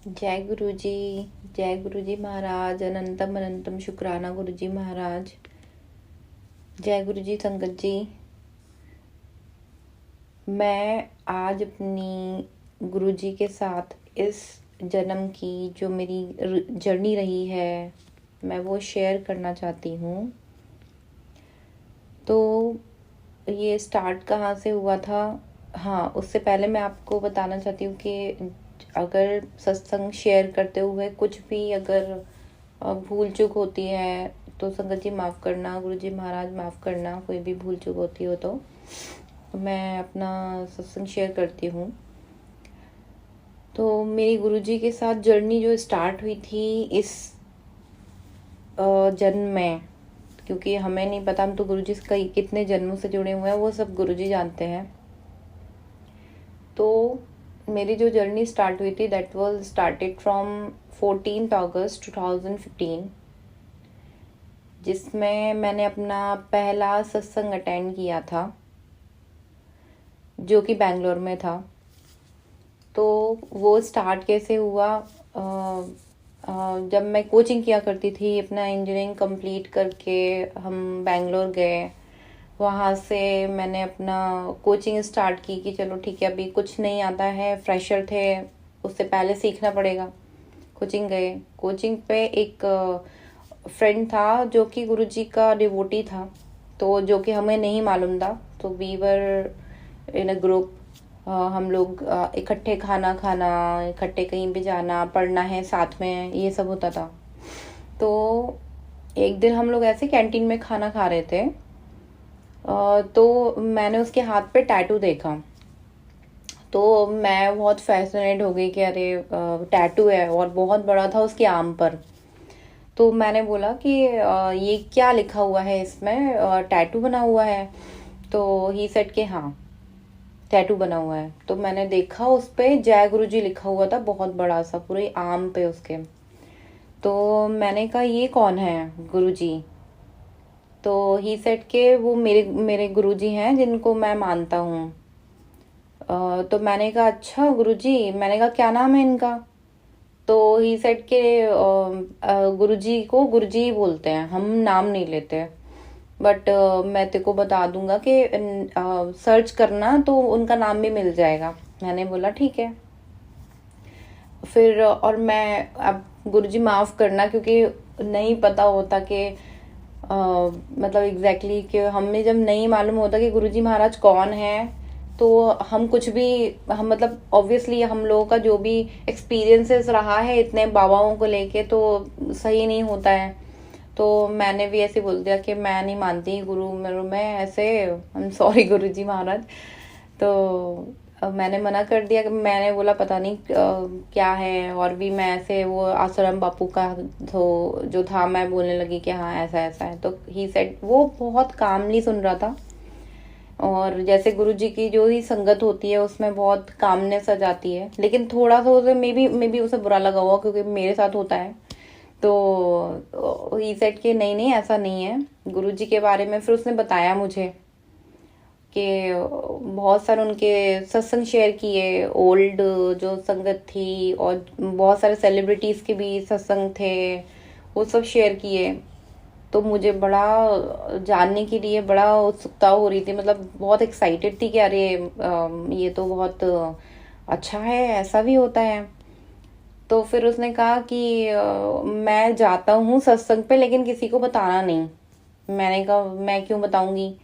जय गुरु जी। जय गुरु जी महाराज। अनंतम अनंतम शुक्राना गुरु जी महाराज। जय गुरु जी संगत जी। मैं आज अपनी गुरु जी के साथ इस जन्म की जो मेरी जर्नी रही है मैं वो शेयर करना चाहती हूँ। तो ये स्टार्ट कहाँ से हुआ था? हाँ, उससे पहले मैं आपको बताना चाहती हूँ कि अगर सत्संग शेयर करते हुए कुछ भी अगर भूल चूक होती है तो संगत जी माफ़ करना, गुरु जी महाराज माफ़ करना, कोई भी भूल चूक होती हो तो मैं अपना सत्संग शेयर करती हूँ। तो मेरी गुरु जी के साथ जर्नी जो स्टार्ट हुई थी इस जन्म में, क्योंकि हमें नहीं पता, हम तो गुरुजी से कई कितने जन्मों से जुड़े हुए हैं वो सब गुरुजी जानते हैं। तो मेरी जो जर्नी स्टार्ट हुई थी दैट वाज स्टार्टेड फ्रॉम 14 अगस्त 2015, जिसमें मैंने अपना पहला सत्संग अटेंड किया था जो कि बेंगलोर में था। तो वो स्टार्ट कैसे हुआ? जब मैं कोचिंग किया करती थी, अपना इंजीनियरिंग कंप्लीट करके हम बेंगलोर गए। वहाँ से मैंने अपना कोचिंग स्टार्ट की कि चलो ठीक है, अभी कुछ नहीं आता है, फ्रेशर थे, उससे पहले सीखना पड़ेगा। कोचिंग गए। कोचिंग पे एक फ्रेंड था जो कि गुरुजी का डिवोटी था, तो जो कि हमें नहीं मालूम था। तो we were in a group, हम लोग इकट्ठे खाना खाना, इकट्ठे कहीं भी जाना, पढ़ना है साथ में, ये सब होता था। तो एक दिन हम लोग ऐसे कैंटीन में खाना खा रहे थे, तो मैंने उसके हाथ पे टैटू देखा। तो मैं बहुत फैसिनेट हो गई कि अरे टैटू है, और बहुत बड़ा था उसके आर्म पर। तो मैंने बोला कि ये क्या लिखा हुआ है, इसमें टैटू बना हुआ है? तो ही सेड कि हाँ, टैटू बना हुआ है। तो मैंने देखा उस पे जय गुरु जी लिखा हुआ था, बहुत बड़ा सा पूरे आर्म पे उसके। तो मैंने कहा ये कौन है गुरु जी? तो ही सेड के वो मेरे मेरे गुरु जी हैं जिनको मैं मानता हूँ। तो मैंने कहा अच्छा गुरुजी, मैंने कहा क्या नाम है इनका? तो ही सेड के गुरुजी को गुरुजी ही बोलते हैं, हम नाम नहीं लेते, बट मैं तेरे को बता दूंगा कि सर्च करना तो उनका नाम भी मिल जाएगा। मैंने बोला ठीक है। फिर और मैं अब गुरुजी माफ़ करना, क्योंकि नहीं पता होता कि मतलब एग्जैक्टली कि हमें जब नहीं मालूम होता कि गुरुजी महाराज कौन है, तो हम कुछ भी, हम मतलब ऑब्वियसली हम लोगों का जो भी एक्सपीरियंसेस रहा है इतने बाबाओं को लेके तो सही नहीं होता है। तो मैंने भी ऐसे बोल दिया कि मैं नहीं मानती गुरु, मेरे मैं ऐसे, आई एम सॉरी गुरुजी महाराज। तो मैंने मना कर दिया कि मैंने बोला पता नहीं क्या है, और भी मैं ऐसे वो आसाराम बापू का तो जो था, मैं बोलने लगी कि हाँ ऐसा ऐसा है। तो ही सेड, वो बहुत कामली सुन रहा था, और जैसे गुरु जी की जो ही संगत होती है उसमें बहुत कामनेस आ जाती है, लेकिन थोड़ा सा उसे मे बी उसे बुरा लगा हुआ क्योंकि मेरे साथ होता है। तो ही सेड कि नहीं नहीं ऐसा नहीं है गुरु जी के बारे में। फिर उसने बताया मुझे कि बहुत सारे उनके सत्संग शेयर किए, ओल्ड जो संगत थी, और बहुत सारे सेलिब्रिटीज़ के भी सत्संग थे, वो सब शेयर किए। तो मुझे बड़ा जानने के लिए बड़ा उत्सुकता हो रही थी, मतलब बहुत एक्साइटेड थी कि अरे ये तो बहुत अच्छा है, ऐसा भी होता है। तो फिर उसने कहा कि मैं जाता हूँ सत्संग पे, लेकिन किसी को बताना नहीं। मैंने कहा मैं क्यों बताऊंगी?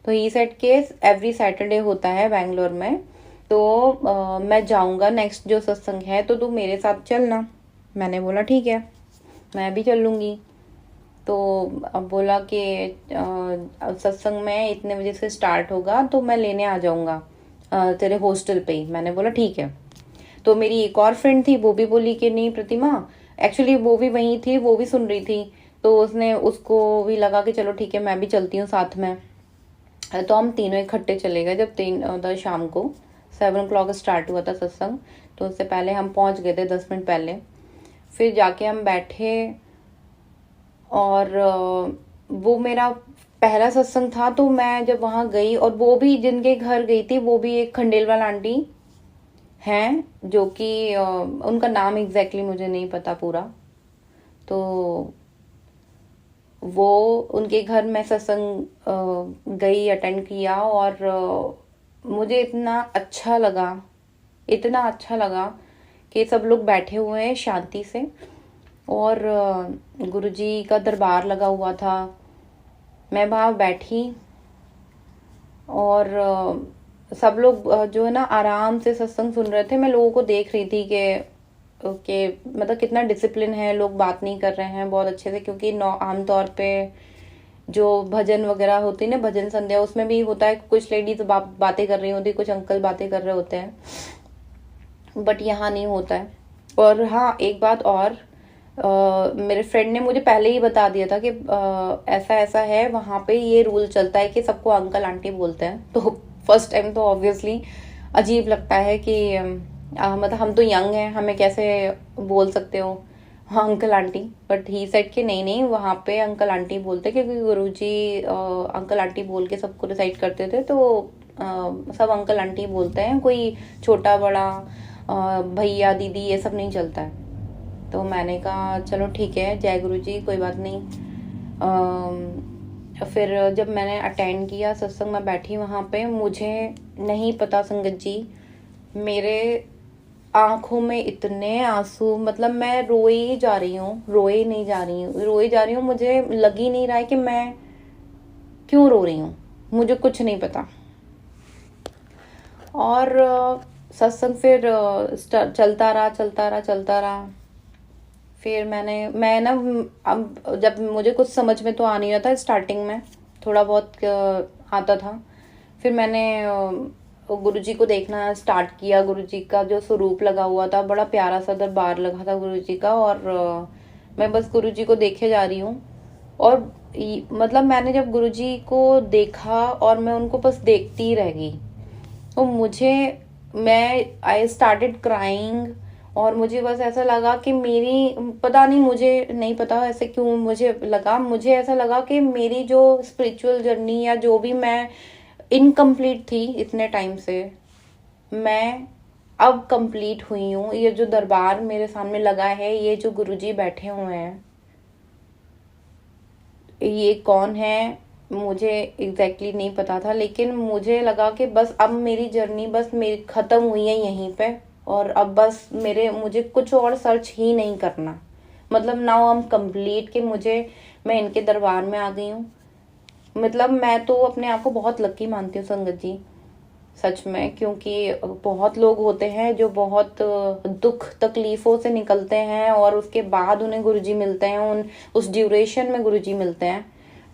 तो ही सेड के एवरी सैटरडे होता है बैंगलोर में, तो मैं जाऊंगा नेक्स्ट जो सत्संग है, तो तू मेरे साथ चलना। मैंने बोला ठीक है, मैं भी चल लूँगी। तो अब बोला कि सत्संग में इतने बजे से स्टार्ट होगा तो मैं लेने आ जाऊंगा तेरे हॉस्टल पे ही। मैंने बोला ठीक है। तो मेरी एक और फ्रेंड थी, वो भी बोली कि नहीं प्रतिमा, एक्चुअली वो भी वहीं थी, वो भी सुन रही थी। तो उसने, उसको भी लगा कि चलो ठीक है मैं भी चलती हूँ साथ में। तो हम तीनों इकट्ठे चले गए। जब शाम को 7 o'clock स्टार्ट हुआ था सत्संग, तो उससे पहले हम पहुंच गए थे 10 मिनट पहले। फिर जाके हम बैठे, और वो मेरा पहला सत्संग था। तो मैं जब वहाँ गई, और वो भी जिनके घर गई थी वो भी एक खंडेलवाल आंटी, हैं जो कि उनका नाम एग्जैक्टली मुझे नहीं पता पूरा। तो वो उनके घर में सत्संग गई, अटेंड किया, और मुझे इतना अच्छा लगा, इतना अच्छा लगा कि सब लोग बैठे हुए हैं शांति से, और गुरुजी का दरबार लगा हुआ था। मैं वहाँ बैठी और सब लोग जो है ना आराम से सत्संग सुन रहे थे। मैं लोगों को देख रही थी कि मतलब कितना डिसिप्लिन है, लोग बात नहीं कर रहे हैं बहुत अच्छे से, क्योंकि आमतौर पे जो भजन वगैरह होती है ना, भजन संध्या, उसमें भी होता है कुछ लेडीज बातें कर रही होती, कुछ अंकल बातें कर रहे होते हैं, बट यहाँ नहीं होता है। और हाँ, एक बात और, मेरे फ्रेंड ने मुझे पहले ही बता दिया था कि ऐसा ऐसा है वहाँ पे, ये रूल चलता है कि सबको अंकल आंटी बोलते हैं। तो फर्स्ट टाइम तो ऑब्वियसली अजीब लगता है कि मतलब हम तो यंग हैं, हमें कैसे बोल सकते हो हाँ uncle aunty. But he said कि नहीं नहीं, वहाँ पे अंकल आंटी बोलते, क्योंकि गुरुजी अंकल आंटी बोल के सबको रिसाइट करते थे। तो सब अंकल आंटी बोलते हैं, कोई छोटा बड़ा भैया दीदी ये सब नहीं चलता है। तो मैंने कहा चलो ठीक है, जय गुरु जी, कोई बात नहीं। फिर जब मैंने अटेंड किया सत्संग में बैठी वहाँ पे, मुझे नहीं पता संगत जी, मेरे आंखों में इतने आंसू, मतलब मैं रोई ही जा रही हूँ, रोई नहीं जा रही हूँ, रोई जा रही हूँ। मुझे लग ही नहीं रहा है कि मैं क्यों रो रही हूँ, मुझे कुछ नहीं पता। और सत्संग फिर चलता रहा चलता रहा चलता रहा। फिर मैं ना, अब जब मुझे कुछ समझ में तो आ नहीं रहा था, स्टार्टिंग में थोड़ा बहुत आता था। फिर मैंने गुरुजी को देखना स्टार्ट किया। गुरुजी का जो स्वरूप लगा हुआ था, बड़ा प्यारा सा दरबार लगा था गुरुजी का, और मैं बस गुरुजी को देखे जा रही हूँ। और मतलब मैंने जब गुरुजी को देखा और मैं उनको बस देखती ही रह गई, तो मैं आई स्टार्टेड क्राइंग। और मुझे बस ऐसा लगा कि पता नहीं, मुझे नहीं पता ऐसे क्यों मुझे ऐसा लगा कि मेरी जो स्पिरिचुअल जर्नी या जो भी मैं इनकम्प्लीट थी इतने टाइम से, मैं अब कंप्लीट हुई हूँ। ये जो दरबार मेरे सामने लगा है, ये जो गुरुजी बैठे हुए हैं, ये कौन है मुझे एग्जैक्टली नहीं पता था, लेकिन मुझे लगा कि बस अब मेरी जर्नी बस मेरी खत्म हुई है यहीं पे, और अब बस मुझे कुछ और सर्च ही नहीं करना। मतलब नाउ आई एम कंप्लीट, कि मैं इनके दरबार में आ गई हूँ। मतलब मैं तो अपने आप को बहुत लकी मानती हूँ संगत जी, सच में। क्योंकि बहुत लोग होते हैं जो बहुत दुख तकलीफों से निकलते हैं, और उसके बाद उन्हें गुरुजी मिलते हैं, उस ड्यूरेशन में गुरुजी मिलते हैं।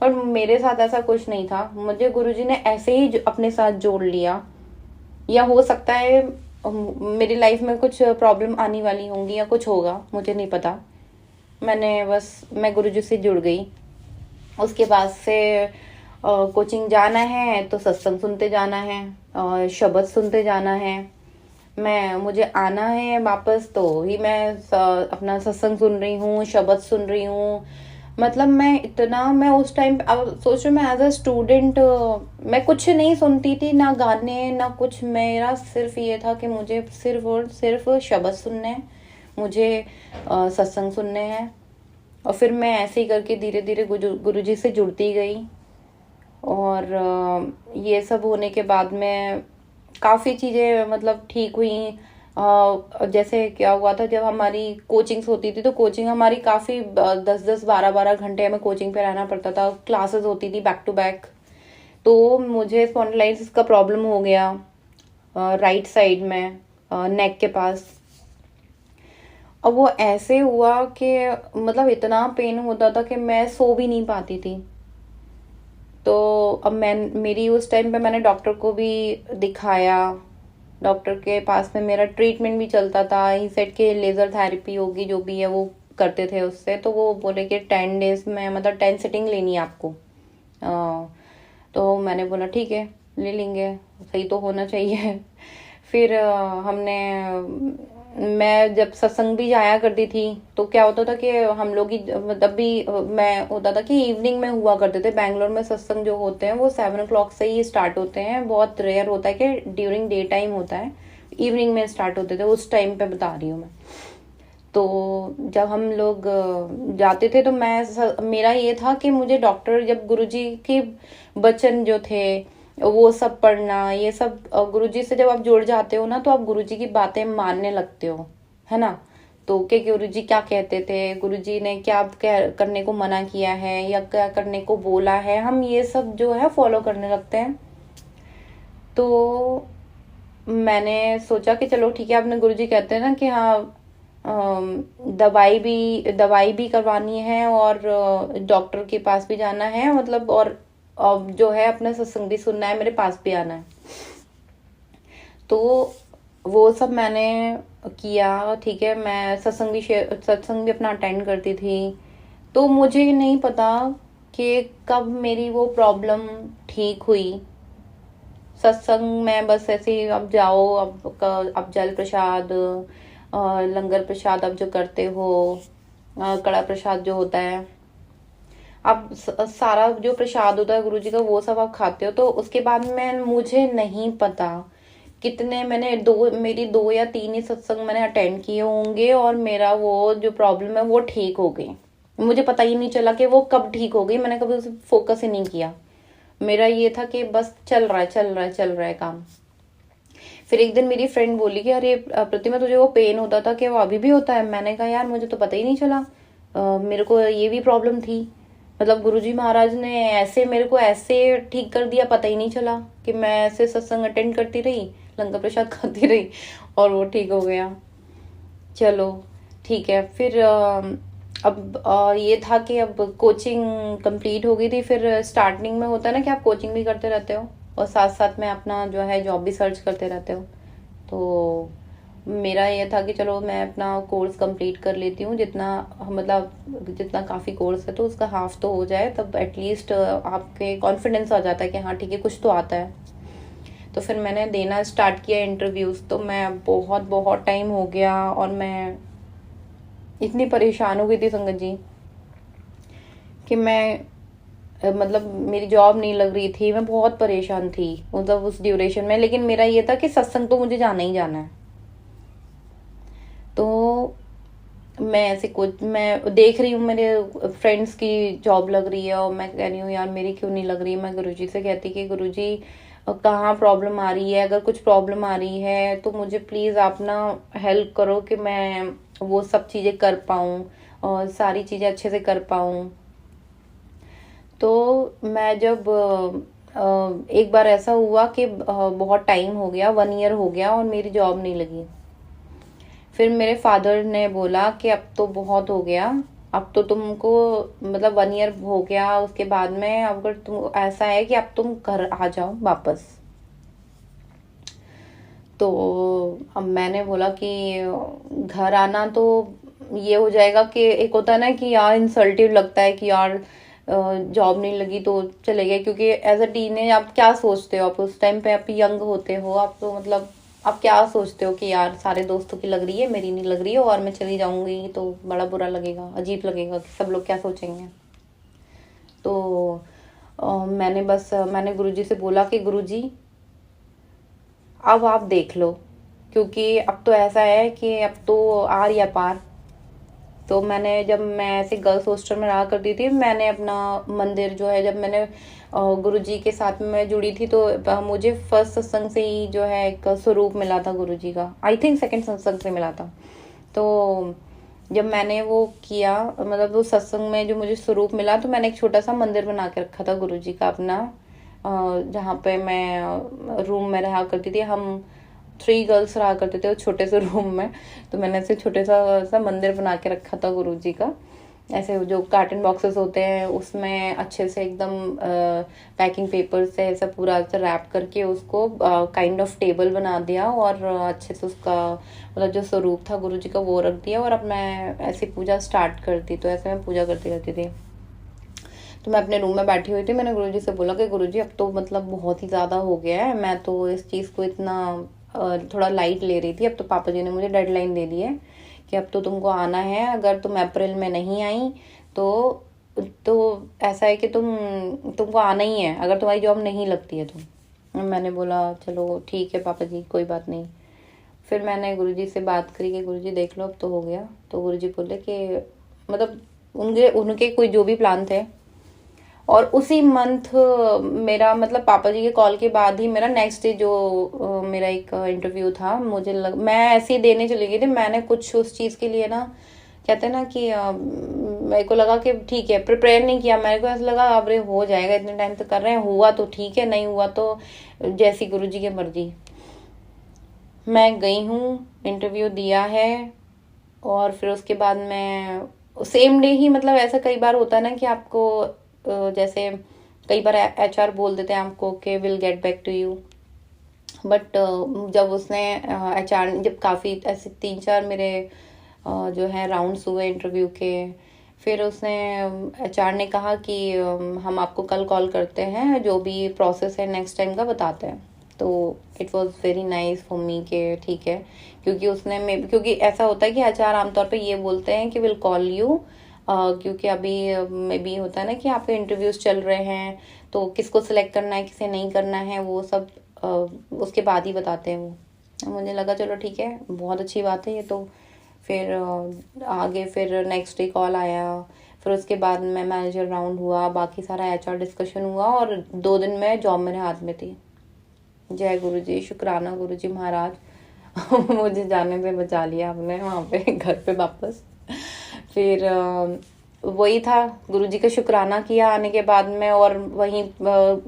पर मेरे साथ ऐसा कुछ नहीं था, मुझे गुरुजी ने ऐसे ही अपने साथ जोड़ लिया। या हो सकता है मेरी लाइफ में कुछ प्रॉब्लम आने वाली होंगी या कुछ होगा, मुझे नहीं पता। मैं गुरुजी से जुड़ गई। उसके बाद से कोचिंग जाना है तो सत्संग सुनते जाना है, शब्द सुनते जाना है। मुझे आना है वापस तो ही मैं अपना सत्संग सुन रही हूँ, शब्द सुन रही हूँ। मतलब मैं उस टाइम, अब सोचो, मैं एज अ स्टूडेंट मैं कुछ नहीं सुनती थी, ना गाने ना कुछ। मेरा सिर्फ ये था कि मुझे सिर्फ और सिर्फ शब्द सुनने हैं, मुझे सत्संग सुनने हैं। और फिर मैं ऐसे ही करके धीरे धीरे गुरुजी से जुड़ती गई। और ये सब होने के बाद में काफ़ी चीज़ें मतलब ठीक हुई। जैसे क्या हुआ था, जब हमारी कोचिंग्स होती थी तो कोचिंग हमारी काफ़ी 10-10 12-12 घंटे हमें कोचिंग पे रहना पड़ता था। क्लासेस होती थी बैक टू बैक। तो मुझे स्पॉन्डिलाइटिस का प्रॉब्लम हो गया राइट साइड में, नेक के पास। अब वो ऐसे हुआ कि मतलब इतना पेन होता था कि मैं सो भी नहीं पाती थी। तो अब मेरी उस टाइम पे मैंने डॉक्टर को भी दिखाया। डॉक्टर के पास में मेरा ट्रीटमेंट भी चलता था। ही सेड के लेज़र थेरेपी होगी, जो भी है वो करते थे उससे। तो वो बोले कि 10 डेज में, मतलब 10 सिटिंग लेनी है आपको। तो मैंने बोला ठीक है, ले लेंगे, सही तो होना चाहिए। फिर मैं जब सत्संग भी जाया करती थी तो क्या होता था कि हम लोग ही, तब भी मैं होता था कि इवनिंग में हुआ करते थे। बैंगलोर में सत्संग जो होते हैं वो 7 o'clock से ही स्टार्ट होते हैं। बहुत रेयर होता है कि ड्यूरिंग डे टाइम होता है। इवनिंग में स्टार्ट होते थे, उस टाइम पे बता रही हूँ मैं। तो जब हम लोग जाते थे तो मेरा ये था कि मुझे डॉक्टर, जब गुरुजी के वचन जो थे वो सब पढ़ना, ये सब गुरुजी से जब आप जुड़ जाते हो ना तो आप गुरुजी की बातें मानने लगते हो, है ना। तो कि गुरुजी क्या कहते थे, गुरुजी ने क्या करने को मना किया है या क्या करने को बोला है, हम ये सब जो है फॉलो करने लगते हैं। तो मैंने सोचा कि चलो ठीक है, अपने गुरुजी कहते हैं ना कि हाँ दवाई भी करवानी है और डॉक्टर के पास भी जाना है, मतलब, और जो है अपना सत्संग भी सुनना है, मेरे पास भी आना है। तो वो सब मैंने किया, ठीक है। मैं सत्संग भी अपना अटेंड करती थी। तो मुझे नहीं पता कि कब मेरी वो प्रॉब्लम ठीक हुई। सत्संग में बस ऐसे ही अब जाओ, अब जल प्रसाद, लंगर प्रसाद अब जो करते हो, कड़ा प्रसाद जो होता है, अब सारा जो प्रसाद होता है गुरु जी का वो सब आप खाते हो। तो उसके बाद में मुझे नहीं पता कितने मैंने मेरी 2 या 3 ही सत्संग मैंने अटेंड किए होंगे और मेरा वो जो प्रॉब्लम है वो ठीक हो गई। मुझे पता ही नहीं चला कि वो कब ठीक हो गई, मैंने कभी उसे फोकस ही नहीं किया। मेरा ये था कि बस चल रहा है चल रहा है चल रहा है काम। फिर एक दिन मेरी फ्रेंड बोली कि अरे प्रतिमा, तुझे वो पेन होता था कि वो अभी भी होता है? मैंने कहा यार मुझे तो पता ही नहीं चला, मेरे को ये भी प्रॉब्लम थी। मतलब गुरुजी महाराज ने ऐसे मेरे को ऐसे ठीक कर दिया, पता ही नहीं चला कि मैं ऐसे सत्संग अटेंड करती रही, लंगर प्रसाद खाती रही और वो ठीक हो गया। चलो ठीक है। फिर अब ये था कि अब कोचिंग कंप्लीट हो गई थी। फिर स्टार्टिंग में होता है ना कि आप कोचिंग भी करते रहते हो और साथ साथ में अपना जो है जॉब भी सर्च करते रहते हो। तो मेरा ये था कि चलो मैं अपना कोर्स कंप्लीट कर लेती हूँ, जितना मतलब जितना काफ़ी कोर्स है तो उसका हाफ तो हो जाए, तब एटलीस्ट आपके कॉन्फिडेंस आ जाता है कि हाँ ठीक है कुछ तो आता है। तो फिर मैंने देना स्टार्ट किया इंटरव्यूज़। तो मैं बहुत बहुत टाइम हो गया और मैं इतनी परेशान हो गई थी संगत जी कि मैं मतलब मेरी जॉब नहीं लग रही थी, मैं बहुत परेशान थी मतलब उस ड्यूरेशन में। लेकिन मेरा ये था कि सत्संग तो मुझे जाना ही जाना है। तो मैं ऐसे कुछ मैं देख रही हूँ मेरे फ्रेंड्स की जॉब लग रही है और मैं कह रही हूँ यार मेरी क्यों नहीं लग रही। मैं गुरुजी से कहती कि गुरुजी कहाँ प्रॉब्लम आ रही है, अगर कुछ प्रॉब्लम आ रही है तो मुझे प्लीज़ आप ना हेल्प करो कि मैं वो सब चीज़ें कर पाऊँ और सारी चीज़ें अच्छे से कर पाऊँ। तो मैं जब एक बार ऐसा हुआ कि बहुत टाइम हो गया, 1 ईयर हो गया और मेरी जॉब नहीं लगी। फिर मेरे फादर ने बोला कि अब तो बहुत हो गया, अब तो तुमको मतलब 1 ईयर हो गया, उसके बाद में अगर तुम ऐसा है कि अब तुम घर आ जाओ वापस। तो अब मैंने बोला कि घर आना तो ये हो जाएगा कि एक होता है ना कि यार इंसल्टिव लगता है कि यार जॉब नहीं लगी तो चले गए, क्योंकि एज अ टीनेज आप क्या सोचते हो, आप उस टाइम पे आप यंग होते हो, आप तो मतलब आप क्या सोचते हो कि यार सारे दोस्तों की लग रही है मेरी नहीं लग रही है और मैं चली जाऊंगी तो बड़ा बुरा लगेगा, अजीब लगेगा कि सब लोग क्या सोचेंगे। तो मैंने गुरुजी से बोला कि गुरुजी अब आप देख लो, क्योंकि अब तो ऐसा है कि अब तो आर या पार। तो जब मैं ऐसे गर्ल्स हॉस्टल में रहा करती थी, मैंने अपना मंदिर जो है, जब मैंने गुरुजी के साथ में मैं जुड़ी थी तो मुझे फर्स्ट सत्संग से ही जो है एक स्वरूप मिला था गुरुजी का, आई थिंक सेकंड सत्संग से मिला था। तो जब मैंने वो किया, मतलब वो सत्संग में जो मुझे स्वरूप मिला, तो मैंने एक छोटा सा मंदिर बना के रखा था गुरुजी का अपना, जहाँ पे मैं रूम में रहा करती थी। हम 3 गर्ल्स रहा करते थे उस छोटे से रूम में। तो मैंने ऐसे छोटे सा मंदिर बना के रखा था गुरुजी का। ऐसे जो कार्टन बॉक्सेस होते हैं उसमें अच्छे से एकदम पैकिंग पेपर से ऐसा पूरा ऐसा रैप करके उसको काइंड ऑफ टेबल बना दिया और अच्छे से उसका मतलब जो स्वरूप था गुरुजी का वो रख दिया और अब मैं ऐसी पूजा स्टार्ट करती। तो ऐसे मैं पूजा करती रहती थी। तो मैं अपने रूम में बैठी हुई थी, मैंने गुरुजी से बोला कि गुरुजी अब तो मतलब बहुत ही ज़्यादा हो गया है, मैं तो इस चीज़ को इतना थोड़ा लाइट ले रही थी। अब तो पापा जी ने मुझे डेडलाइन दे दी है कि अब तो तुमको आना है, अगर तुम अप्रैल में नहीं आई तो ऐसा है कि तुमको आना ही है, अगर तुम्हारी जॉब नहीं लगती है तो। मैंने बोला चलो ठीक है पापा जी कोई बात नहीं। फिर मैंने गुरुजी से बात करी कि गुरुजी देख लो अब तो हो गया। तो गुरुजी बोले कि मतलब उनके उनके कोई जो भी प्लान थे। और उसी मंथ मेरा मतलब पापा जी के कॉल के बाद ही मेरा नेक्स्ट डे जो मेरा एक इंटरव्यू था, मैं ऐसे ही देने चली गई थी। मैंने कुछ उस चीज़ के लिए ना, कहते हैं ना कि मेरे को लगा कि ठीक है, प्रिपेयर नहीं किया। मेरे को ऐसा लगा अब रे हो जाएगा, इतने टाइम से कर रहे हैं, हुआ तो ठीक है, नहीं हुआ तो जैसी गुरुजी की मर्जी। मैं गई हूँ, इंटरव्यू दिया है, और फिर उसके बाद मैं सेम डे ही, मतलब ऐसा कई बार होता है ना कि आपको जैसे कई बार HR बोल देते हैं आपको कि will get back to you, but जब उसने HR जब काफ़ी ऐसे 3-4 मेरे जो है राउंड्स हुए इंटरव्यू के, फिर उसने HR ने कहा कि हम आपको कल कॉल करते हैं, जो भी प्रोसेस है नेक्स्ट टाइम का बताते हैं। तो it was very nice for me के ठीक है, क्योंकि ऐसा होता है कि HR आमतौर पे ये बोलते हैं कि विल कॉल यू, क्योंकि अभी मे बी होता है ना कि आपके इंटरव्यूज चल रहे हैं, तो किसको सिलेक्ट करना है किसे नहीं करना है वो सब उसके बाद ही बताते हैं वो। मुझे लगा चलो ठीक है, बहुत अच्छी बात है ये तो। फिर आगे फिर नेक्स्ट डे कॉल आया, फिर उसके बाद में मैनेजर राउंड हुआ, बाकी सारा HR डिस्कशन हुआ, और 2 दिन में जॉब मेरे हाथ में थी। जय गुरु जी, शुक्राना गुरु जी महाराज मुझे जाने से बचा लिया आपने वहाँ पे घर पे वापस। फिर वही था, गुरु जी का शुक्राना किया आने के बाद में, और वहीं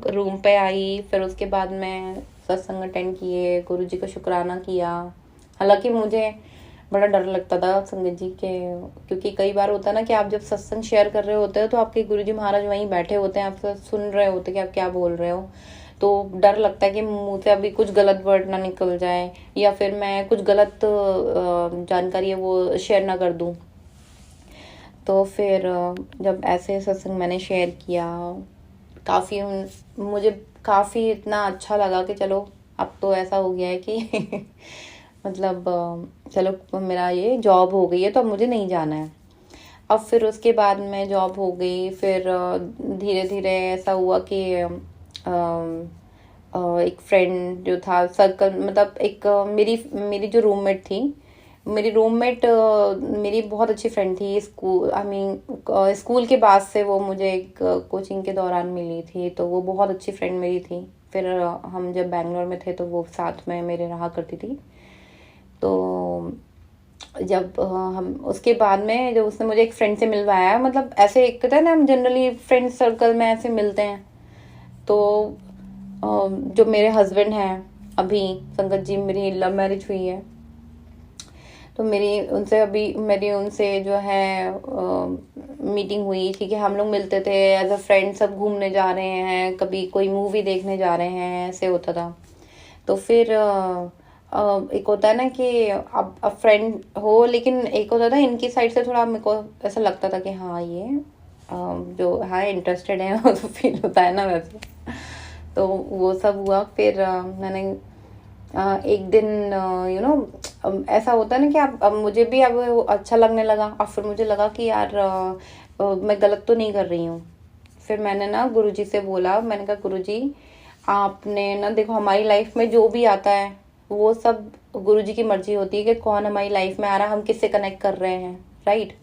रूम पे आई। फिर उसके बाद में सत्संग अटेंड किए, गुरु जी का शुक्राना किया। हालांकि मुझे बड़ा डर लगता था संगत जी के, क्योंकि कई बार होता है ना कि आप जब सत्संग शेयर कर रहे होते हो तो आपके गुरु जी महाराज वहीं बैठे होते हैं, आपसे सुन रहे होते कि आप क्या बोल रहे हो। तो डर लगता है कि मुंह से अभी कुछ गलत वर्ड ना निकल जाए, या फिर मैं कुछ गलत जानकारी है वो शेयर ना कर दूं। तो फिर जब ऐसे सत्संग मैंने शेयर किया, काफ़ी मुझे काफ़ी इतना अच्छा लगा कि चलो अब तो ऐसा हो गया है कि मतलब चलो मेरा ये जॉब हो गई है, तो अब मुझे नहीं जाना है। अब फिर उसके बाद में जॉब हो गई, फिर धीरे धीरे ऐसा हुआ कि एक फ्रेंड जो था सर्कल, मतलब एक मेरी जो रूममेट थी, मेरी रूममेट मेरी बहुत अच्छी फ्रेंड थी स्कूल, आई मीन स्कूल के बाद से वो मुझे एक कोचिंग के दौरान मिली थी, तो वो बहुत अच्छी फ्रेंड मेरी थी। फिर हम जब बैंगलोर में थे तो वो साथ में मेरे रहा करती थी। तो जब हम उसके बाद में जब उसने मुझे एक फ्रेंड से मिलवाया, मतलब ऐसे एक कहते हैं ना हम जनरली फ्रेंड सर्कल में ऐसे मिलते हैं, तो जो मेरे हस्बैंड हैं अभी संगत जी, मेरी लव मैरिज हुई है, तो मेरी उनसे जो है मीटिंग हुई थी कि हम लोग मिलते थे एज अ फ्रेंड, सब घूमने जा रहे हैं, कभी कोई मूवी देखने जा रहे हैं, ऐसे होता था। तो फिर एक होता है ना कि अब फ्रेंड हो, लेकिन एक होता था इनकी साइड से थोड़ा मेरे को ऐसा लगता था कि हाँ ये जो हाँ इंटरेस्टेड है वो तो फील होता है ना वैसे। तो वो सब हुआ। फिर मैंने एक दिन ऐसा होता है ना कि अब मुझे भी अब अच्छा लगने लगा, और फिर मुझे लगा कि यार मैं गलत तो नहीं कर रही हूँ। फिर मैंने ना गुरुजी से बोला, मैंने कहा गुरुजी आपने ना देखो, हमारी लाइफ में जो भी आता है वो सब गुरुजी की मर्जी होती है कि कौन हमारी लाइफ में आ रहा है, हम किससे कनेक्ट कर रहे हैं, राइट।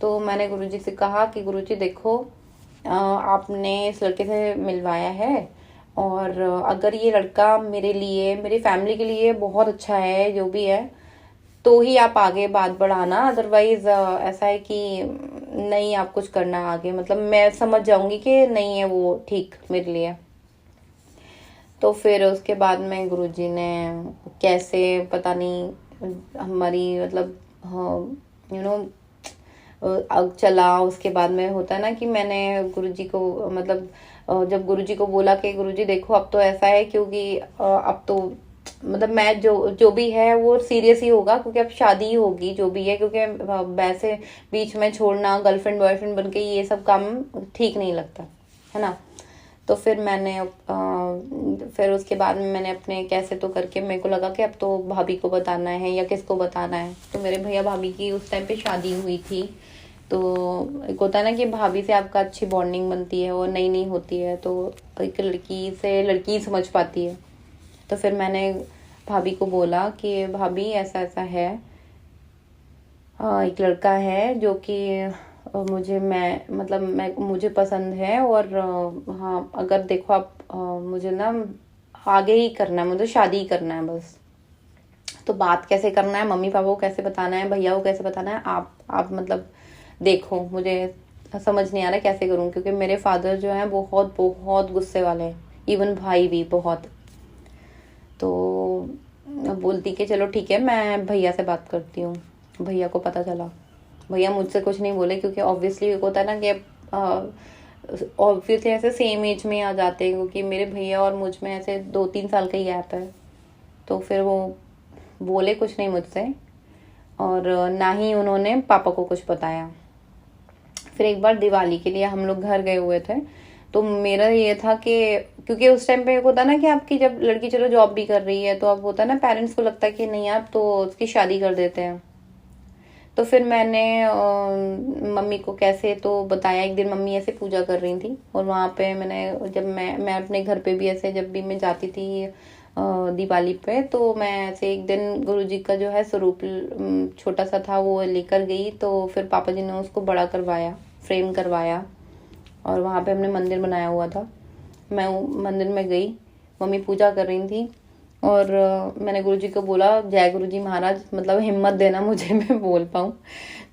तो मैंने गुरुजी से कहा कि गुरुजी देखो आपने इस लड़के से मिलवाया है, और अगर ये लड़का मेरे लिए, मेरी फैमिली के लिए बहुत अच्छा है, जो भी है, तो ही आप आगे बात बढ़ाना, अदरवाइज ऐसा है कि नहीं आप कुछ करना आगे, मतलब मैं समझ जाऊंगी कि नहीं है वो ठीक मेरे लिए। तो फिर उसके बाद में गुरुजी ने कैसे पता नहीं हमारी मतलब चला। उसके बाद में होता है ना कि मैंने गुरुजी को मतलब जब गुरुजी को बोला कि गुरुजी देखो अब तो ऐसा है, क्योंकि अब तो मतलब मैं जो भी है वो सीरियस ही होगा, क्योंकि अब शादी ही होगी जो भी है, क्योंकि वैसे बीच में छोड़ना गर्लफ्रेंड बॉयफ्रेंड बन के ये सब काम ठीक नहीं लगता है ना। तो फिर फिर उसके बाद में मैंने अपने कैसे तो करके मेरे को लगा कि अब तो भाभी को बताना है या किसको बताना है। तो मेरे भैया भाभी की उस टाइम पे शादी हुई थी, तो एक होता है ना कि भाभी से आपका अच्छी बॉन्डिंग बनती है और नई नई होती है, तो एक लड़की से लड़की समझ पाती है। तो फिर मैंने भाभी को बोला कि भाभी ऐसा ऐसा है, एक लड़का है जो कि मुझे पसंद है, और हाँ अगर देखो आप, मुझे ना आगे ही करना है, मुझे शादी ही करना है बस। तो बात कैसे करना है, मम्मी पापा को कैसे बताना है, भैया को कैसे बताना है, आप मतलब देखो, मुझे समझ नहीं आ रहा कैसे करूँ, क्योंकि मेरे फादर जो हैं बहुत बहुत गुस्से वाले हैं, इवन भाई भी बहुत। तो बोलती कि चलो ठीक है, मैं भैया से बात करती हूँ। भैया को पता चला, भैया मुझसे कुछ नहीं बोले, क्योंकि ऑब्वियसली होता है ना कि ऑब्वियसली ऐसे सेम एज में आ जाते हैं, क्योंकि मेरे भैया और मुझ में ऐसे 2-3 साल का ही गैप है। तो फिर वो बोले कुछ नहीं मुझसे, और ना ही उन्होंने पापा को कुछ बताया। फिर एक बार दिवाली के लिए हम लोग घर गए हुए थे, तो मेरा ये था कि क्योंकि उस टाइम पे होता ना कि आपकी जब लड़की चलो जॉब भी कर रही है, तो अब होता है ना पेरेंट्स को लगता है कि नहीं आप तो उसकी शादी कर देते हैं। तो फिर मैंने मम्मी को कैसे तो बताया। एक दिन मम्मी ऐसे पूजा कर रही थी, और वहाँ पे मैंने जब मैं अपने घर पे भी ऐसे जब भी मैं जाती थी दिवाली पे, तो मैं ऐसे एक दिन गुरुजी का जो है स्वरूप छोटा सा था वो लेकर गई। तो फिर पापा जी ने उसको बड़ा करवाया, फ्रेम करवाया, और वहाँ पे हमने मंदिर बनाया हुआ था। मैं मंदिर में गई, मम्मी पूजा कर रही थी, और मैंने गुरुजी को बोला जय गुरुजी महाराज, मतलब हिम्मत देना मुझे मैं बोल पाऊँ।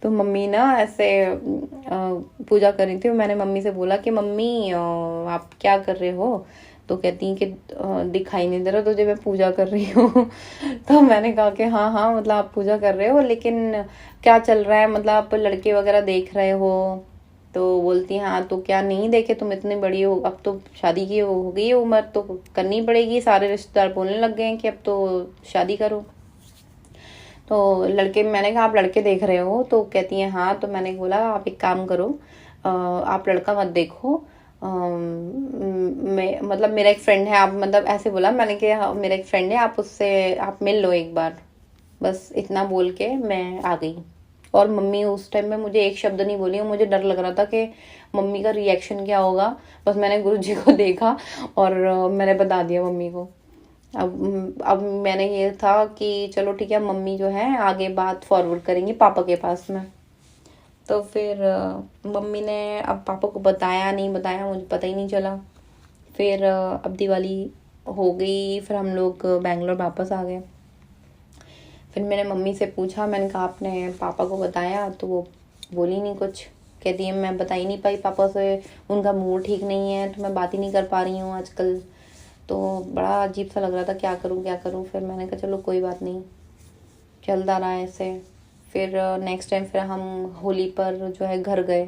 तो मम्मी ना ऐसे पूजा कर रही थी, मैंने मम्मी से बोला कि मम्मी आप क्या कर रहे हो? तो कहती हैं कि दिखाई नहीं दे रहा तुझे मैं पूजा कर रही हूँ। तो मैंने कहा कि हाँ हाँ मतलब आप पूजा कर रहे हो, लेकिन क्या चल रहा है, मतलब आप लड़के वगैरह देख रहे हो? तो बोलती हैं हाँ तो क्या नहीं देखे, तुम इतनी बड़ी हो, अब तो शादी की हो गई है उम्र, तो करनी पड़ेगी, सारे रिश्तेदार बोलने लग गए हैं कि अब तो शादी करो। तो लड़के, मैंने कहा आप लड़के देख रहे हो? तो कहती हैं हाँ। तो मैंने बोला आप एक काम करो, आप लड़का मत देखो, मैं मतलब मेरा एक फ्रेंड है, आप मतलब ऐसे बोला मैंने कि हाँ मेरा एक फ्रेंड है, आप उससे आप मिल लो एक बार, बस इतना बोल के मैं आ गई। और मम्मी उस टाइम में मुझे एक शब्द नहीं बोली, मुझे डर लग रहा था कि मम्मी का रिएक्शन क्या होगा। बस मैंने गुरुजी को देखा और मैंने बता दिया मम्मी को। अब मैंने ये था कि चलो ठीक है, मम्मी जो है आगे बात फॉरवर्ड करेंगी पापा के पास में। तो फिर मम्मी ने अब पापा को बताया नहीं बताया मुझे पता ही नहीं चला। फिर अब दिवाली हो गई, फिर हम लोग बैंगलोर वापस आ गए। फिर मैंने मम्मी से पूछा, मैंने कहा आपने पापा को बताया? तो वो बोली नहीं कुछ, कहती है मैं बता ही नहीं पाई पापा से, उनका मूड ठीक नहीं है तो मैं बात ही नहीं कर पा रही हूँ आजकल। तो बड़ा अजीब सा लग रहा था, क्या करूँ क्या करूँ। फिर मैंने कहा चलो कोई बात नहीं, चलता रहा ऐसे। फिर नेक्स्ट टाइम फिर हम होली पर जो है घर गए।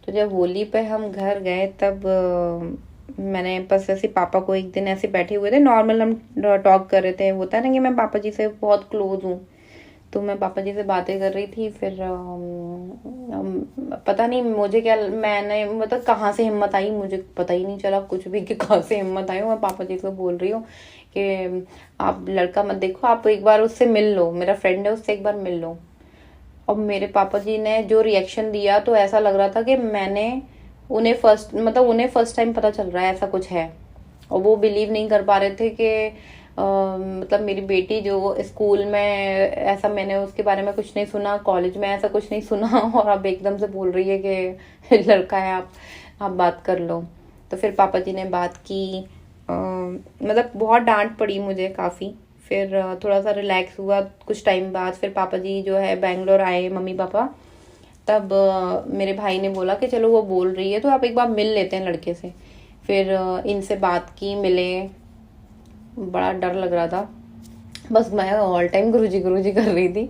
तो जब होली पे हम घर गए तब मैंने बस ऐसे पापा को, एक दिन ऐसे बैठे हुए थे नॉर्मल, हम टॉक कर रहे थे, होता है ना कि मैं पापा जी से बहुत क्लोज हूँ, तो मैं पापा जी से बातें कर रही थी। फिर पता नहीं मुझे क्या, मैंने मतलब कहाँ से हिम्मत आई मुझे पता ही नहीं चला कुछ भी, कि कहाँ से हिम्मत आई। मैं पापा जी को बोल रही हूँ कि आप लड़का मत देखो, आप एक बार उससे मिल लो, मेरा फ्रेंड है उससे एक बार मिल लो। और मेरे पापा जी ने जो रिएक्शन दिया, तो ऐसा लग रहा था कि उन्हें फर्स्ट टाइम पता चल रहा है ऐसा कुछ है। और वो बिलीव नहीं कर पा रहे थे कि मतलब मेरी बेटी जो स्कूल में ऐसा, मैंने उसके बारे में कुछ नहीं सुना, कॉलेज में ऐसा कुछ नहीं सुना, और अब एकदम से बोल रही है कि लड़का है, आप बात कर लो। तो फिर पापा जी ने बात की, मतलब बहुत डांट पड़ी मुझे काफ़ी। फिर थोड़ा सा रिलैक्स हुआ कुछ टाइम बाद। फिर पापा जी जो है बैंगलोर आए, मम्मी पापा, तब मेरे भाई ने बोला कि चलो वो बोल रही है तो आप एक बार मिल लेते हैं लड़के से। फिर इनसे बात की, मिले, बड़ा डर लग रहा था, बस मैं ऑल टाइम गुरुजी गुरुजी कर रही थी।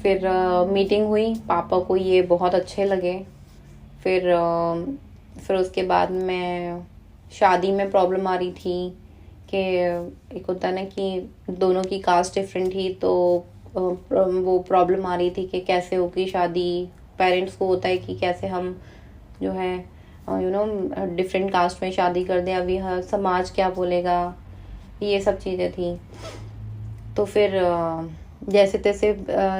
फिर मीटिंग हुई, पापा को ये बहुत अच्छे लगे। फिर उसके बाद में शादी में प्रॉब्लम आ रही थी कि एक होता है ना कि दोनों की कास्ट डिफरेंट थी, तो वो प्रॉब्लम आ रही थी कि कैसे होगी शादी। पेरेंट्स को होता है कि कैसे हम जो है डिफरेंट कास्ट में शादी कर दें, अभी समाज क्या बोलेगा, ये सब चीज़ें थी। तो फिर जैसे तैसे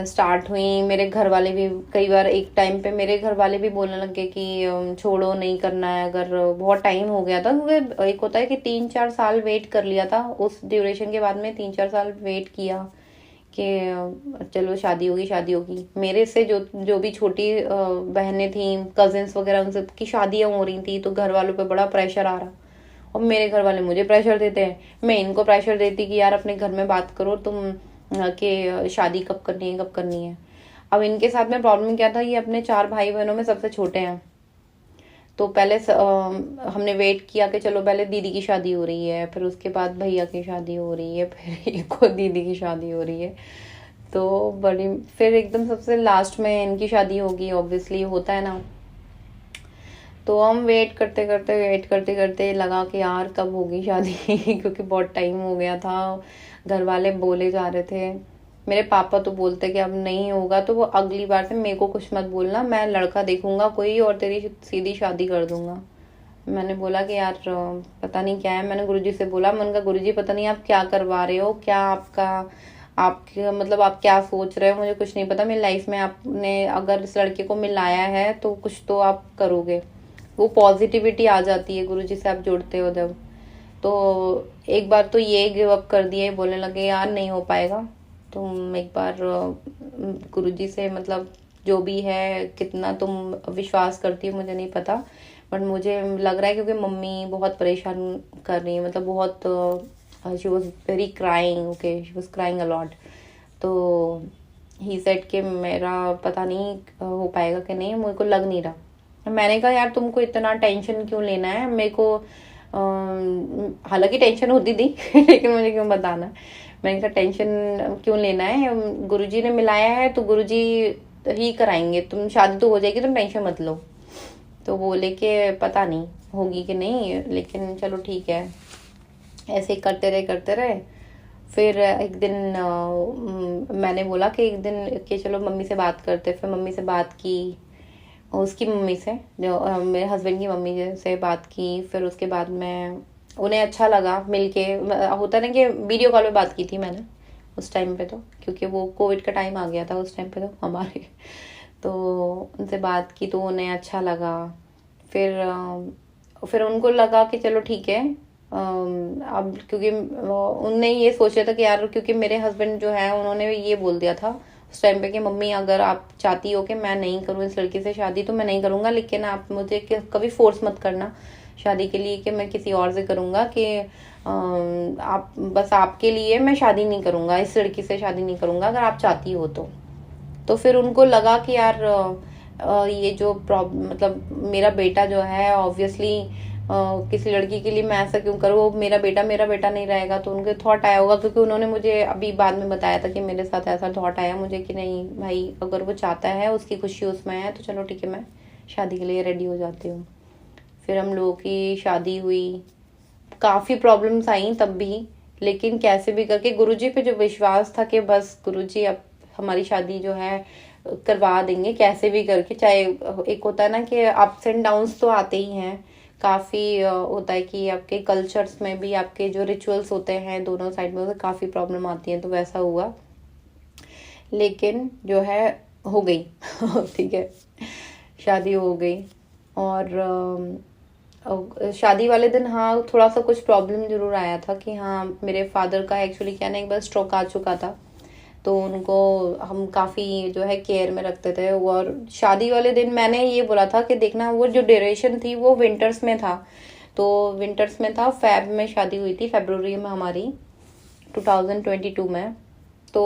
स्टार्ट हुई। मेरे घर वाले भी कई बार, एक टाइम पे मेरे घर वाले भी बोलने लगे कि छोड़ो, नहीं करना है। अगर बहुत टाइम हो गया था, क्योंकि एक होता है कि 3-4 साल वेट कर लिया था, उस ड्यूरेशन के बाद में 3-4 साल वेट किया कि चलो शादी होगी, शादी होगी। मेरे से जो जो भी छोटी बहनें थी, कजिन्स वगैरह, उन सबकी शादियां हो रही थी, तो घर वालों पे बड़ा प्रेशर आ रहा। और मेरे घर वाले मुझे प्रेशर देते हैं, मैं इनको प्रेशर देती कि यार अपने घर में बात करो तुम कि शादी कब करनी है, कब करनी है। अब इनके साथ में प्रॉब्लम क्या था, ये अपने 4 भाई बहनों में सबसे छोटे हैं। तो पहले हमने वेट किया कि चलो पहले दीदी की शादी हो रही है, फिर उसके बाद भैया की शादी हो रही है, फिर एक और दीदी की शादी हो रही है। तो बड़ी, फिर एकदम सबसे लास्ट में इनकी शादी होगी, ऑब्वियसली होता है ना। तो हम वेट करते करते लगा कि यार कब होगी शादी क्योंकि बहुत टाइम हो गया था। घर वाले बोले जा रहे थे, मेरे पापा तो बोलते कि अब नहीं होगा तो वो अगली बार से मेरे को कुछ मत बोलना, मैं लड़का देखूंगा कोई और तेरी सीधी शादी कर दूंगा। मैंने बोला कि यार पता नहीं क्या है। मैंने गुरुजी से बोला, मैंने कहा गुरुजी पता नहीं आप क्या करवा रहे हो, क्या आपका आपके मतलब आप क्या सोच रहे हो, मुझे कुछ नहीं पता। मेरी लाइफ में आपने अगर इस लड़के को मिलाया है तो कुछ तो आप करोगे। वो पॉजिटिविटी आ जाती है गुरुजी से आप जुड़ते हो जब। तो एक बार तो ये गिव अप कर दिए, बोलने लगे यार नहीं हो पाएगा। तुम एक बार गुरुजी से मतलब जो भी है, कितना तुम विश्वास करती हो मुझे नहीं पता, बट मुझे लग रहा है क्योंकि मम्मी बहुत परेशान कर रही है, मतलब बहुत she was very crying, okay she was crying a lot. तो ही सेड कि मेरा पता नहीं हो पाएगा कि नहीं, मुझे को लग नहीं रहा। मैंने कहा यार तुमको इतना टेंशन क्यों लेना है, मेरे को हालांकि टेंशन होती थी लेकिन मुझे क्यों बताना। मैंने कहा टेंशन क्यों लेना है, गुरुजी ने मिलाया है तो गुरुजी ही कराएंगे, तुम शादी तो हो जाएगी, तुम टेंशन मत लो। तो बोले कि पता नहीं होगी कि नहीं, लेकिन चलो ठीक है। ऐसे ही करते रहे। फिर एक दिन मैंने बोला कि एक दिन कि चलो मम्मी से बात करते। फिर मम्मी से बात की, उसकी मम्मी से, जो मेरे हस्बैंड की मम्मी से बात की। फिर उसके बाद में उन्हें अच्छा लगा मिलके। होता ना कि वीडियो कॉल पे बात की थी मैंने उस टाइम पे, तो क्योंकि वो कोविड का टाइम आ गया था उस टाइम पे तो हमारे। तो उनसे बात की तो उन्हें अच्छा लगा। फिर उनको लगा कि चलो ठीक है। अब क्योंकि उनने ये सोचा था कि यार, क्योंकि मेरे हस्बैंड जो है उन्होंने ये बोल दिया था उस टाइम पे कि मम्मी अगर आप चाहती हो कि मैं नहीं करूँ इस लड़की से शादी तो मैं नहीं करूँगा, लेकिन आप मुझे कभी फोर्स मत करना शादी के लिए कि मैं किसी और से करूँगा, कि आप बस आपके लिए मैं शादी नहीं करूँगा, इस लड़की से शादी नहीं करूँगा अगर आप चाहती हो तो। तो फिर उनको लगा कि यार ये जो प्रॉब्लम, मतलब मेरा बेटा जो है ऑब्वियसली किसी लड़की के लिए मैं ऐसा क्यों करूँ, वो मेरा बेटा नहीं रहेगा। तो उनके थॉट आया होगा, क्योंकि उन्होंने मुझे अभी बाद में बताया था कि मेरे साथ ऐसा थॉट आया मुझे कि नहीं भाई, अगर वो चाहता है, उसकी खुशी उसमें है, तो चलो ठीक है, मैं शादी के लिए रेडी हो जाती हूँ। फिर हम लोगों की शादी हुई। काफ़ी प्रॉब्लम्स आई तब भी, लेकिन कैसे भी करके गुरुजी पे जो विश्वास था कि बस गुरुजी अब हमारी शादी जो है करवा देंगे कैसे भी करके। चाहे एक होता है ना कि अप्स एंड डाउन्स तो आते ही हैं, काफ़ी होता है कि आपके कल्चर्स में भी आपके जो रिचुअल्स होते हैं दोनों साइड में काफ़ी प्रॉब्लम आती है, तो वैसा हुआ। लेकिन जो है हो गई ठीक है, शादी हो गई। और शादी वाले दिन हाँ थोड़ा सा कुछ प्रॉब्लम जरूर आया था कि हाँ मेरे फादर का एक्चुअली क्या ना, एक बार स्ट्रोक आ चुका था, तो उनको हम काफ़ी जो है केयर में रखते थे। और शादी वाले दिन मैंने ये बोला था कि देखना, वो जो ड्यूरेशन थी वो विंटर्स में था, तो विंटर्स में था, फेब में शादी हुई थी, फरवरी में हमारी 2022 में। तो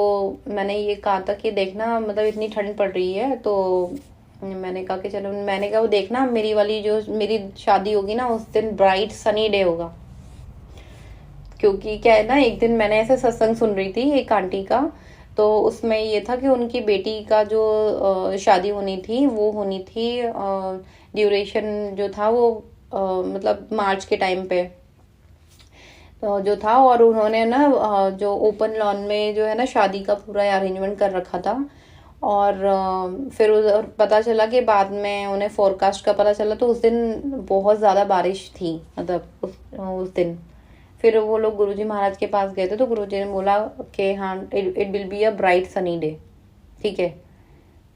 मैंने ये कहा था कि देखना मतलब इतनी ठंड पड़ रही है, तो मैंने कहा कि चलो, मैंने कहा वो देखना मेरी वाली जो मेरी शादी होगी ना उस दिन ब्राइट सनी डे होगा। क्योंकि क्या है ना, एक दिन मैंने ऐसे सत्संग सुन रही थी एक आंटी का, तो उसमें ये था कि उनकी बेटी का जो शादी होनी थी वो होनी थी, ड्यूरेशन जो था वो मतलब मार्च के टाइम पे जो था। और उन्होंने ना जो ओपन लॉन में जो है ना शादी का पूरा अरेंजमेंट कर रखा था। और फिर पता चला कि बाद में उन्हें फोरकास्ट का पता चला, तो उस दिन बहुत ज़्यादा बारिश थी, मतलब उस दिन। फिर वो लोग गुरुजी महाराज के पास गए थे, तो गुरुजी ने बोला कि हाँ it will be a bright sunny day, ठीक है।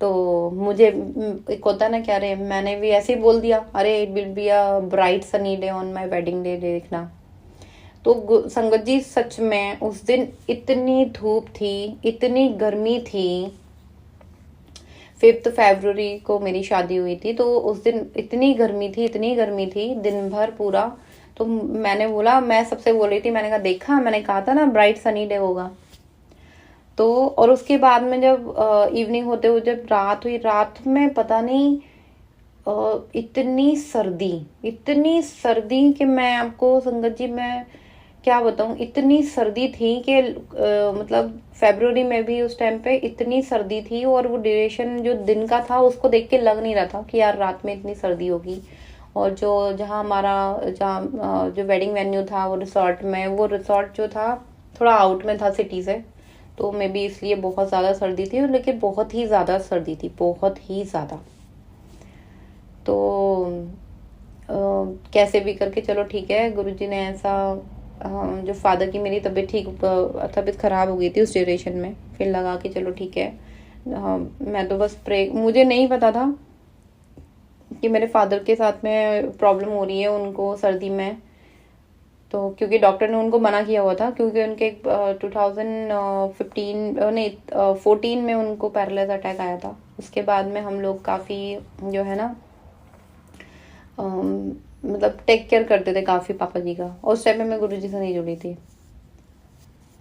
तो मुझे एक होता है ना क्या, रे मैंने भी ऐसे ही बोल दिया, अरे it will be a bright sunny day on my wedding day, देखना। तो संगत जी सच में उस दिन इतनी धूप थी, इतनी गर्मी थी। 5 फरवरी को मेरी शादी हुई थी, तो उस दिन इतनी गर्मी थी, इतनी गर्मी थी दिन भर पूरा। तो मैंने बोला, मैं सबसे बोल रही थी, मैंने कहा देखा, मैंने कहा था ना ब्राइट सनी डे होगा। तो और उसके बाद में जब इवनिंग होते हुए जब रात हुई, रात में पता नहीं इतनी सर्दी कि मैं आपको संगत जी मैं क्या बताऊं, इतनी सर्दी थी कि मतलब फरवरी में भी उस टाइम पे इतनी सर्दी थी, और वो ड्यूरेशन जो दिन का था उसको देख के लग नहीं रहा था कि यार रात में इतनी सर्दी होगी। और जहाँ जो वेडिंग वेन्यू था वो रिसोर्ट में, वो रिसोर्ट जो था थोड़ा आउट में था सिटी से, तो मे बी इसलिए बहुत ज़्यादा सर्दी थी, लेकिन बहुत ही ज़्यादा सर्दी थी, बहुत ही ज़्यादा। तो कैसे भी करके चलो ठीक है, गुरुजी ने ऐसा जो फादर की मेरी तबीयत ख़राब हो गई थी उस ड्यूरेशन में, फिर लगा कि चलो ठीक है। मैं तो बस मुझे नहीं पता था कि मेरे फादर के साथ में प्रॉब्लम हो रही है उनको सर्दी में। तो क्योंकि डॉक्टर ने उनको मना किया हुआ था, क्योंकि उनके 2015 नहीं 14 में उनको पैरालाइज अटैक आया था। उसके बाद में हम लोग काफ़ी जो है ना मतलब टेक केयर करते थे काफ़ी पापा जी का, और उस टाइम में मैं गुरुजी से नहीं जुड़ी थी।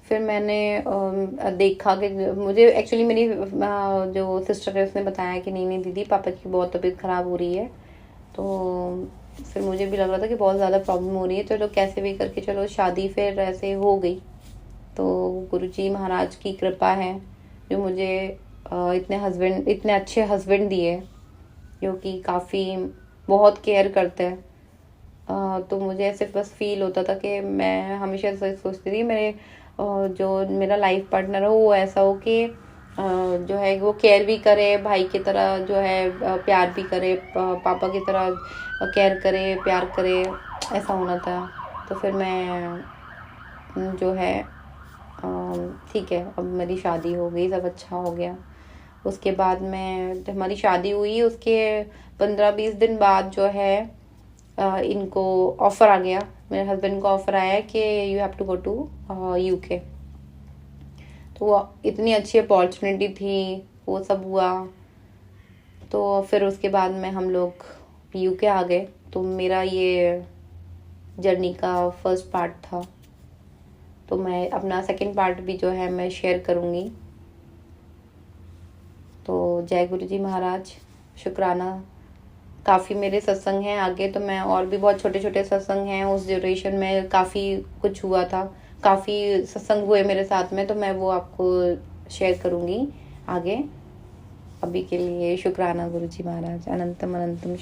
फिर मैंने देखा कि मुझे एक्चुअली मेरी जो सिस्टर है उसने बताया कि नहीं दीदी, पापा की बहुत तबीयत ख़राब हो रही है। तो फिर मुझे भी लग रहा था कि बहुत ज़्यादा प्रॉब्लम हो रही है, तो कैसे भी करके चलो शादी फिर ऐसे हो गई। तो गुरुजी महाराज की कृपा है जो मुझे इतने अच्छे हस्बैंड दिए, जो कि काफ़ी बहुत केयर करते हैं। तो मुझे ऐसे बस फील होता था कि मैं हमेशा सोचती थी मेरे जो मेरा लाइफ पार्टनर हो वो ऐसा हो कि जो है वो केयर भी करे, भाई की तरह जो है प्यार भी करे, पापा की तरह केयर करे, प्यार करे, ऐसा होना था। तो फिर मैं जो है ठीक है, अब मेरी शादी हो गई, सब अच्छा हो गया। उसके बाद में जब हमारी शादी हुई उसके 15-20 दिन बाद जो है इनको ऑफ़र आ गया, मेरे हस्बैंड को ऑफ़र आया कि you have to go to UK। तो वो इतनी अच्छी अपॉर्चुनिटी थी, वो सब हुआ। तो फिर उसके बाद में हम लोग UK आ गए। तो मेरा ये जर्नी का फर्स्ट पार्ट था, तो मैं अपना सेकंड पार्ट भी जो है मैं शेयर करूँगी। तो जय गुरुजी महाराज, शुक्राना। काफ़ी मेरे सत्संग हैं आगे, तो मैं और भी बहुत छोटे छोटे सत्संग हैं, उस ड्यूरेशन में काफ़ी कुछ हुआ था, काफ़ी सत्संग हुए मेरे साथ में, तो मैं वो आपको शेयर करूँगी आगे। अभी के लिए शुक्राना गुरुजी महाराज, अनंतम अनंतम।